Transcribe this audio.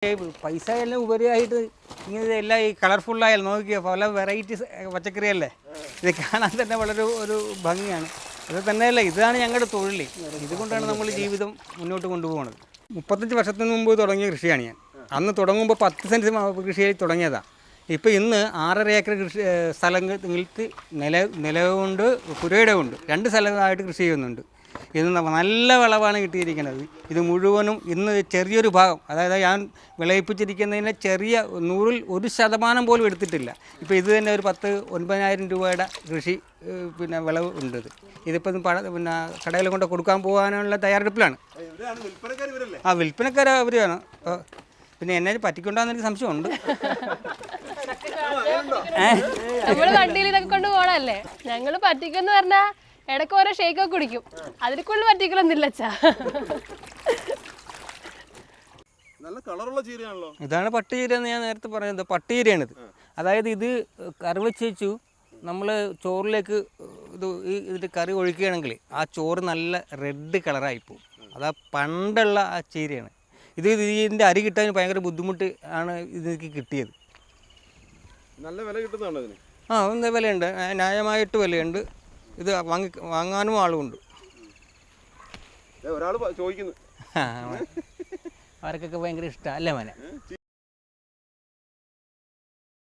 പൈസ എല്ലാം ഉപരിയായിട്ട് ഇങ്ങനെ എല്ലാം ഈ കളർഫുള്ളായാലും നോക്കിയ പല വെറൈറ്റീസ് പച്ചക്കറിയല്ലേ, ഇത് കാണാൻ തന്നെ വളരെ ഒരു ഭംഗിയാണ്. ഇത് തന്നെയല്ല, ഇതാണ് ഞങ്ങളുടെ തൊഴിൽ. ഇതുകൊണ്ടാണ് നമ്മൾ ജീവിതം മുന്നോട്ട് കൊണ്ടുപോകുന്നത്. 35 വർഷത്തിന് മുമ്പ് തുടങ്ങിയ കൃഷിയാണ് ഞാൻ. അന്ന് തുടങ്ങുമ്പോൾ 10 സെൻറ്റ് കൃഷിയായി തുടങ്ങിയതാണ്. ഇപ്പോൾ ഇന്ന് 6.5 ഏക്കർ കൃഷി സ്ഥലങ്ങൾക്ക് നിലവുണ്ട്, പുരയിടമുണ്ട്. 2 സ്ഥലമായിട്ട് കൃഷി ചെയ്യുന്നുണ്ട്. ഇന്ന് നല്ല വിളവാണ് കിട്ടിയിരിക്കുന്നത്. ഇത് മുഴുവനും ഇന്ന് ചെറിയൊരു ഭാഗം, അതായത് ഞാൻ വിളയിപ്പിച്ചിരിക്കുന്നതിന് ചെറിയ 100-ൽ 1% പോലും എടുത്തിട്ടില്ല. ഇപ്പോൾ ഇത് തന്നെ ഒരു 10-9,000 രൂപയുടെ കൃഷി വിളവ് ഉണ്ട്. ഇതിപ്പോൾ പിന്നെ കടയിൽ കൊണ്ട് കൊടുക്കാൻ പോകാനുള്ള തയ്യാറെടുപ്പിലാണ്. വിൽപ്പനക്കാർ അവരാണ്. പിന്നെ എന്നെ പറ്റിക്കൊണ്ടാന്നൊരു സംശയമുണ്ട്. നമ്മള് വണ്ടിയിൽ ഇതൊക്കെ കൊണ്ട് പോണല്ലേ, ഞങ്ങള് പറ്റിക്കെന്ന് പറഞ്ഞാ ഇടയ്ക്ക് ഓരോ ഷേക്കൊക്കെ കുടിക്കും. അതിൽ കൂടുതൽ പറ്റിക്കലൊന്നുമില്ല. ഇതാണ് പട്ടുചീര എന്ന് ഞാൻ നേരത്തെ പറയുന്നത്. പട്ടുചീരയാണിത്. അതായത് ഇത് കറി വെച്ചു നമ്മൾ ചോറിലേക്ക് ഇതിൻ്റെ കറി ഒഴിക്കുകയാണെങ്കിൽ ആ ചോറ് നല്ല റെഡ് കളറായിപ്പോവും. അതാ പണ്ടുള്ള ആ ചീരയാണ്. ഇതിൻ്റെ അരി കിട്ടാൻ ഭയങ്കര ബുദ്ധിമുട്ട് ആണ് ഇതെനിക്ക് കിട്ടിയത്. നല്ല വില കിട്ടുന്നുണ്ടോ ഇതിന്? എന്താ വിലയുണ്ട്, ന്യായമായിട്ട് വിലയുണ്ട്. ഇത് വാങ്ങാനും ആളുമുണ്ട്. ഒരാൾ ചോദിക്കുന്നു. അവർക്കൊക്കെ ഭയങ്കര ഇഷ്ടമാണ് അല്ലേ മോനെ?